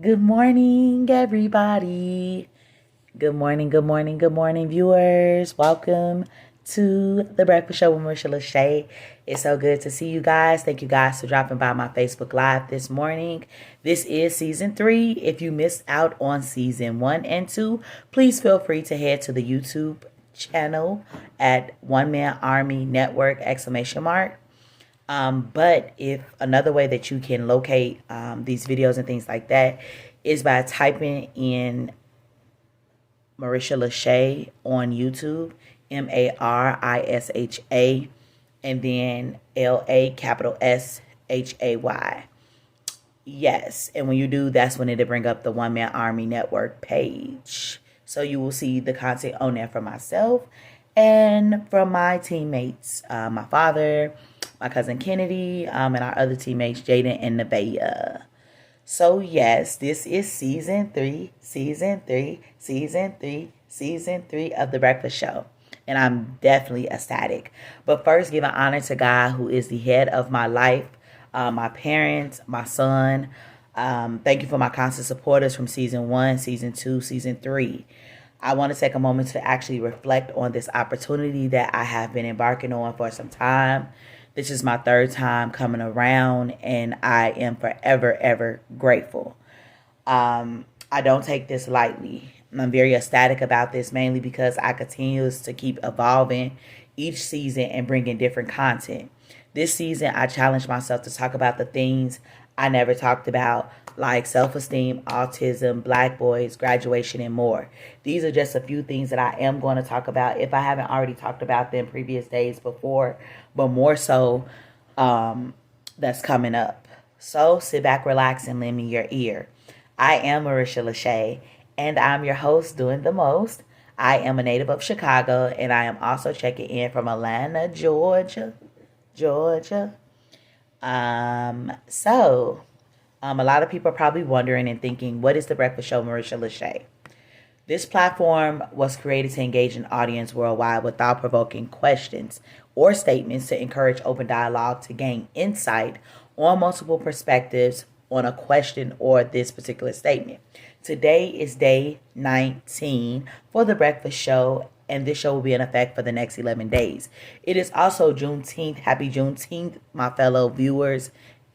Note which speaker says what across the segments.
Speaker 1: Good morning, everybody. Good morning, viewers. Welcome to the Breakfast Show with Marisha LaShay. It's so good to see you guys. Thank you guys for dropping by my Facebook Live this morning. This is season 3. If you missed out on season 1 and 2, please feel free to head to the YouTube channel at One Man Army Network ! But if another way that you can locate these videos and things like that is by typing in Marisha LaShay on YouTube, Marisha, and then LA capital SHAY. Yes, and when you do, that's when it'll bring up the One Man Army Network page. So you will see the content on there for myself and from my teammates, my father, my cousin Kennedy, and our other teammates, Jaden and Nevaeh. So yes, this is season 3 of The Breakfast Show. And I'm definitely ecstatic. But first, giving honor to God, who is the head of my life, my parents, my son. Thank you for my constant supporters from season 1, season 2, season 3. I want to take a moment to actually reflect on this opportunity that I have been embarking on for some time. This is my 3rd time coming around, and I am forever, ever grateful. I don't take this lightly. I'm very ecstatic about this, mainly because I continue to keep evolving each season and bringing different content. This season, I challenged myself to talk about the things I never talked about, like self-esteem, autism, black boys, graduation, and more. These are just a few things that I am going to talk about if I haven't already talked about them previous days before, but more so that's coming up. So sit back, relax, and lend me your ear. I am Marisha LaShay, and I'm your host doing the most. I am a native of Chicago, and I am also checking in from Atlanta, Georgia. A lot of people are probably wondering and thinking, what is the Breakfast Show, Marisha LaShay? This platform was created to engage an audience worldwide with thought-provoking questions or statements to encourage open dialogue to gain insight on multiple perspectives on a question or this particular statement. Today is day 19 for the Breakfast Show, and this show will be in effect for the next 11 days. It is also Juneteenth. Happy Juneteenth, my fellow viewers,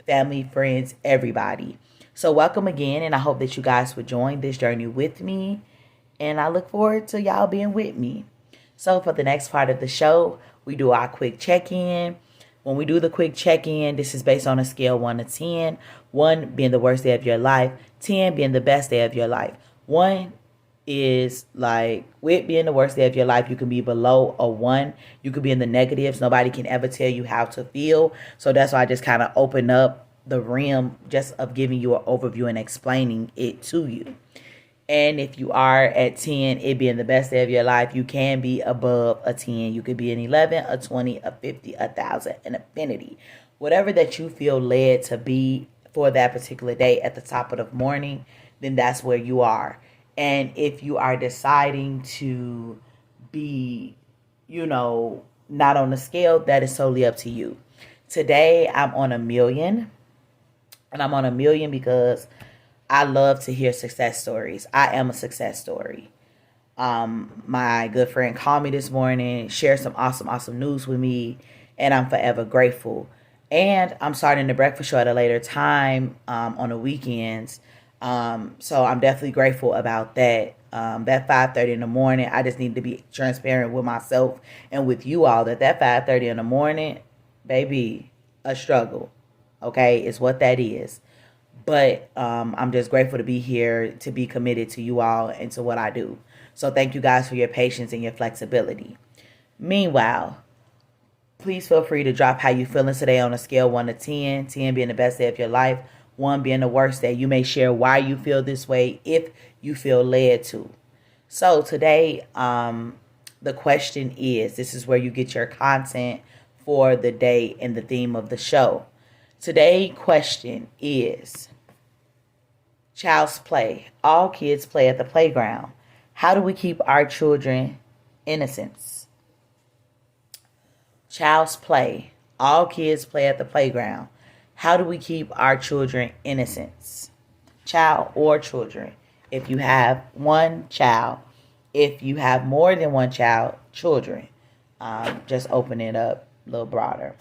Speaker 1: family, friends, everybody. So welcome again, and I hope that you guys would join this journey with me, and I look forward to y'all being with me. So for the next part of the show, we do our quick check-in. When we do the quick check-in, this is based on a scale 1 to 10. 1 being the worst day of your life, 10 being the best day of your life. 1 is like, with being the worst day of your life, you can be below a 1. You could be in the negatives. Nobody can ever tell you how to feel. So that's why I just kind of open up the realm just of giving you an overview and explaining it to you. And if you are at 10, it being the best day of your life, you can be above a 10. You could be an 11, a 20, a 50, 1,000, an infinity. Whatever that you feel led to be for that particular day at the top of the morning, then that's where you are. And if you are deciding to be, not on the scale, that is totally up to you. Today, I'm on 1,000,000. And I'm on 1,000,000 because I love to hear success stories. I am a success story. My good friend called me this morning, shared some awesome news with me, and I'm forever grateful. And I'm starting the breakfast show at a later time on the weekends. So I'm definitely grateful about that. That 5:30 in the morning, I just need to be transparent with myself and with you all that 5:30 in the morning, baby, a struggle. Okay, is what that is. But I'm just grateful to be here, to be committed to you all and to what I do. So thank you guys for your patience and your flexibility. Meanwhile, please feel free to drop how you feeling today on a scale 1 to 10. 10 being the best day of your life, 1 being the worst day. You may share why you feel this way if you feel led to. So today, the question is, this is where you get your content for the day and the theme of the show. Today's question is, child's play. All kids play at the playground. How do we keep our children innocence? Child's play. All kids play at the playground. How do we keep our children innocence? child or children. If you have one child, if you have more than one child, children. Just open it up a little broader.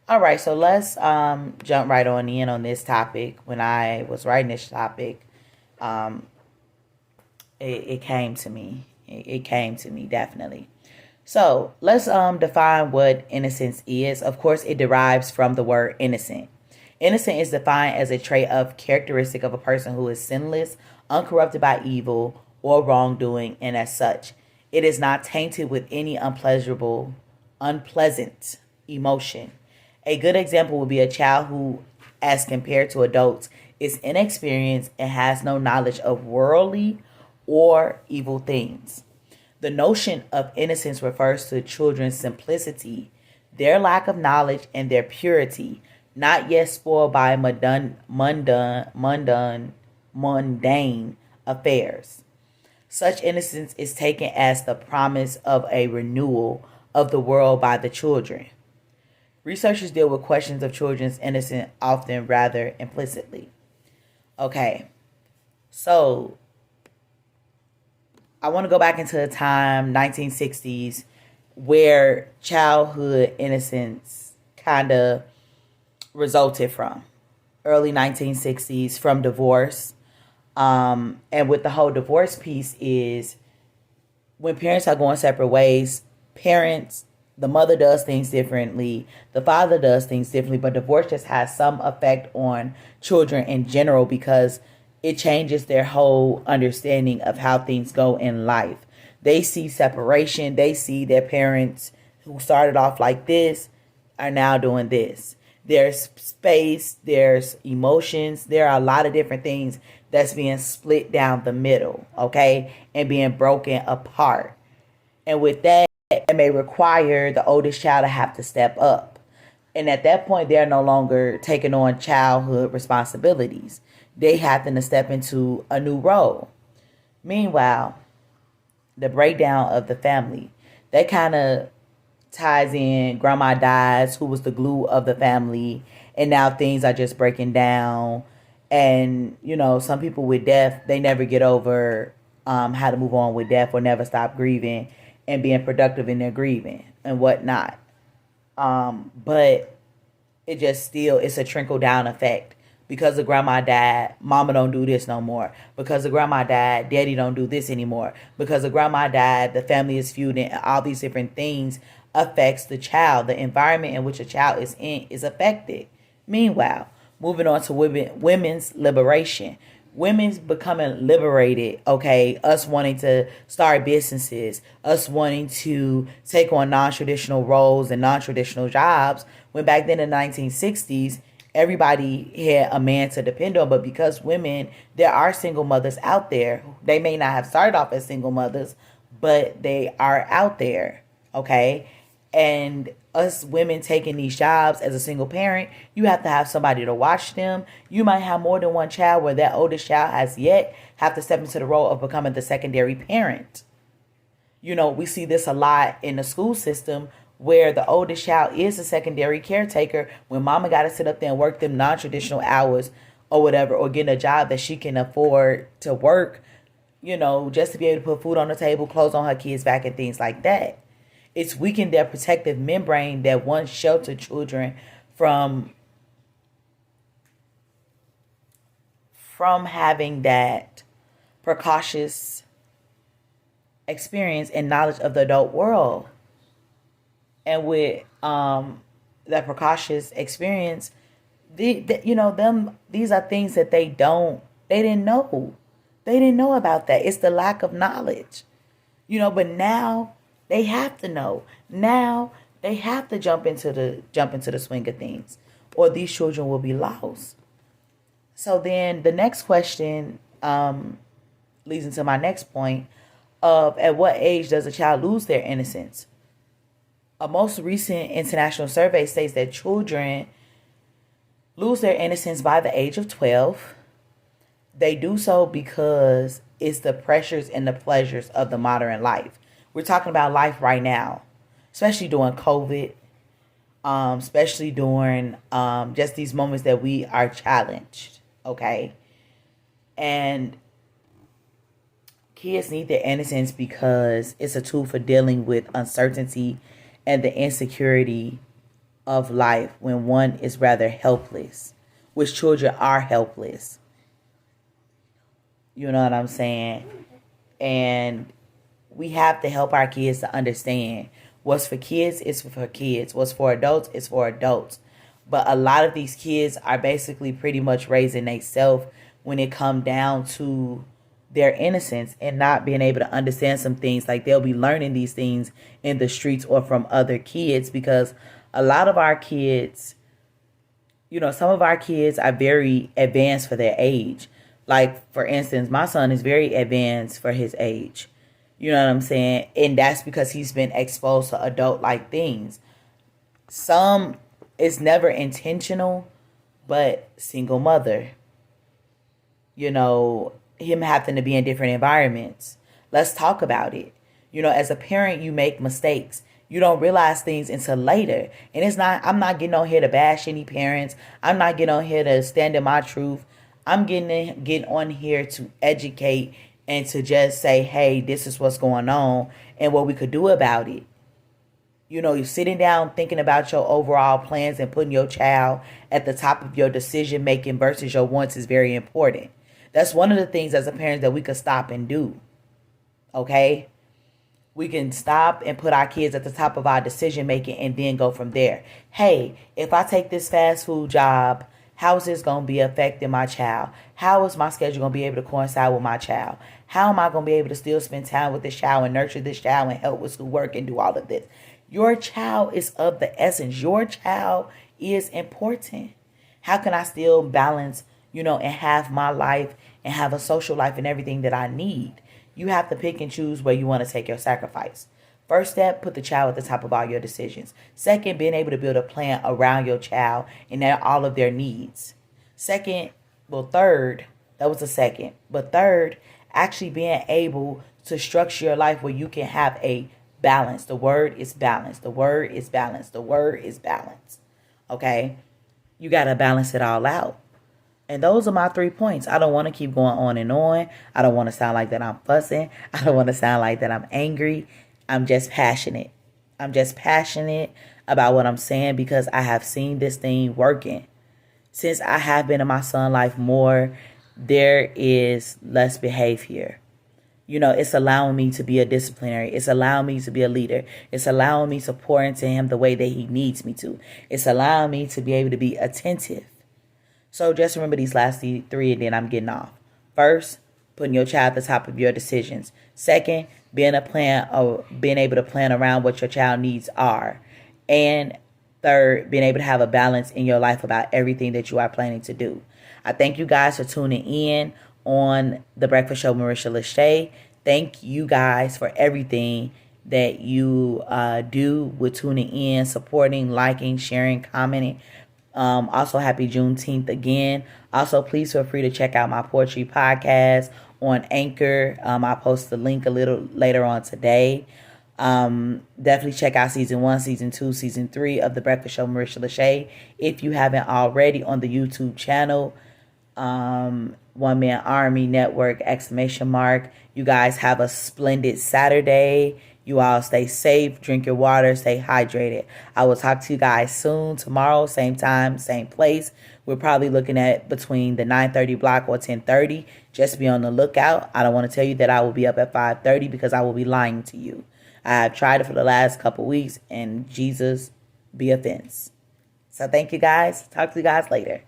Speaker 1: All right, so let's jump right on in on this topic. When I was writing this topic, um, it came to me. It came to me, definitely. So let's define what innocence is. Of course, it derives from the word innocent. Innocent is defined as a trait of characteristic of a person who is sinless, uncorrupted by evil or wrongdoing, and as such, it is not tainted with any unpleasant emotion. A good example would be a child who, as compared to adults, is inexperienced and has no knowledge of worldly or evil things. The notion of innocence refers to children's simplicity, their lack of knowledge, and their purity, not yet spoiled by mundane affairs. Such innocence is taken as the promise of a renewal of the world by the children. Researchers deal with questions of children's innocence often rather implicitly. Okay, so I want to go back into the time, 1960s, where childhood innocence kind of resulted from. Early 1960s, from divorce. And with the whole divorce piece is when parents are going separate ways, the mother does things differently, the father does things differently, but divorce just has some effect on children in general because it changes their whole understanding of how things go in life. They see separation, they see their parents who started off like this are now doing this. There's space, there's emotions, there are a lot of different things that's being split down the middle, okay, and being broken apart. And with that, it may require the oldest child to have to step up. And at that point, they're no longer taking on childhood responsibilities. They happen to step into a new role. Meanwhile, the breakdown of the family, that kind of ties in grandma dies, who was the glue of the family, and now things are just breaking down. And, some people with death, they never get over how to move on with death or never stop grieving and being productive in their grieving and whatnot. But it's a trickle down effect. Because the grandma died, mama don't do this no more. Because the grandma died, daddy don't do this anymore. Because the grandma died, the family is feuding, and all these different things affects the child. The environment in which a child is in is affected. Meanwhile, moving on to women's liberation. Women's becoming liberated, okay? Us wanting to start businesses, us wanting to take on non-traditional roles and non-traditional jobs. When back then in the 1960s, everybody had a man to depend on, but because there are single mothers out there. They may not have started off as single mothers, but they are out there, okay? And us women taking these jobs as a single parent, you have to have somebody to watch them. You might have more than one child where that oldest child has yet have to step into the role of becoming the secondary parent. We see this a lot in the school system where the oldest child is a secondary caretaker when mama got to sit up there and work them non-traditional hours or whatever, or get a job that she can afford to work, just to be able to put food on the table, clothes on her kids' back, and things like that. It's weakened their protective membrane that once sheltered children from having that precautious experience and knowledge of the adult world. And with that precautious experience, these are things that they didn't know. They didn't know about that. It's the lack of knowledge, but now they have to know. Now they have to jump into the swing of things, or these children will be lost. So then the next question leads into my next point of at what age does a child lose their innocence? A most recent international survey states that children lose their innocence by the age of 12. They do so because it's the pressures and the pleasures of the modern life. We're talking about life right now, especially during COVID, especially during just these moments that we are challenged, okay? And kids need their innocence because it's a tool for dealing with uncertainty and the insecurity of life when one is rather helpless, which children are helpless. You know what I'm saying? And we have to help our kids to understand what's for kids is for kids. What's for adults is for adults. But a lot of these kids are basically pretty much raising themselves when it come down to their innocence and not being able to understand some things. Like they'll be learning these things in the streets or from other kids, because a lot of our kids, some of our kids are very advanced for their age. Like, for instance, my son is very advanced for his age. You know what I'm saying? And that's because he's been exposed to adult-like things. Some, it's never intentional, but single mother. Him having to be in different environments. Let's talk about it. As a parent, you make mistakes. You don't realize things until later. And I'm not getting on here to bash any parents. I'm not getting on here to stand in my truth. I'm getting on here to educate and to just say, hey, this is what's going on and what we could do about it. You're sitting down thinking about your overall plans and putting your child at the top of your decision making versus your wants is very important. That's one of the things as a parent that we could stop and do. Okay? We can stop and put our kids at the top of our decision making and then go from there. Hey, if I take this fast food job, how is this going to be affecting my child? How is my schedule going to be able to coincide with my child? How am I going to be able to still spend time with this child and nurture this child and help with schoolwork and do all of this? Your child is of the essence. Your child is important. How can I still balance, and have my life and have a social life and everything that I need? You have to pick and choose where you want to take your sacrifice. First step, put the child at the top of all your decisions. Second, being able to build a plan around your child and all of their needs. Third, that was the second. But third, actually being able to structure your life where you can have a balance. The word is balance. The word is balance. The word is balance. Okay? You got to balance it all out. And those are my 3 points. I don't want to keep going on and on. I don't want to sound like that I'm fussing. I don't want to sound like that I'm angry. I'm just passionate. I'm just passionate about what I'm saying because I have seen this thing working. Since I have been in my son's life more, there is less behavior. It's allowing me to be a disciplinary. It's allowing me to be a leader. It's allowing me to pour into him the way that he needs me to. It's allowing me to be able to be attentive. So just remember these last 3 and then I'm getting off. First, putting your child at the top of your decisions. Second, being able to plan around what your child needs are. And third, being able to have a balance in your life about everything that you are planning to do. I thank you guys for tuning in on The Breakfast Show, Marisha LaShay. Thank you guys for everything that you do with tuning in, supporting, liking, sharing, commenting. Also, happy Juneteenth again. Also, please feel free to check out my poetry podcast on Anchor. I'll post the link a little later on today. Definitely check out season 1, season 2, season 3 of The Breakfast Show, Marisha LaShay. If you haven't already, on the YouTube channel, One Man Army Network, ! You guys have a splendid Saturday. You all stay safe, drink your water, stay hydrated. I will talk to you guys soon, tomorrow, same time, same place. We're probably looking at between the 9:30 block or 10:30. Just be on the lookout. I don't want to tell you that I will be up at 5:30 because I will be lying to you. I have tried it for the last couple weeks, and Jesus be offense. So thank you guys. Talk to you guys later.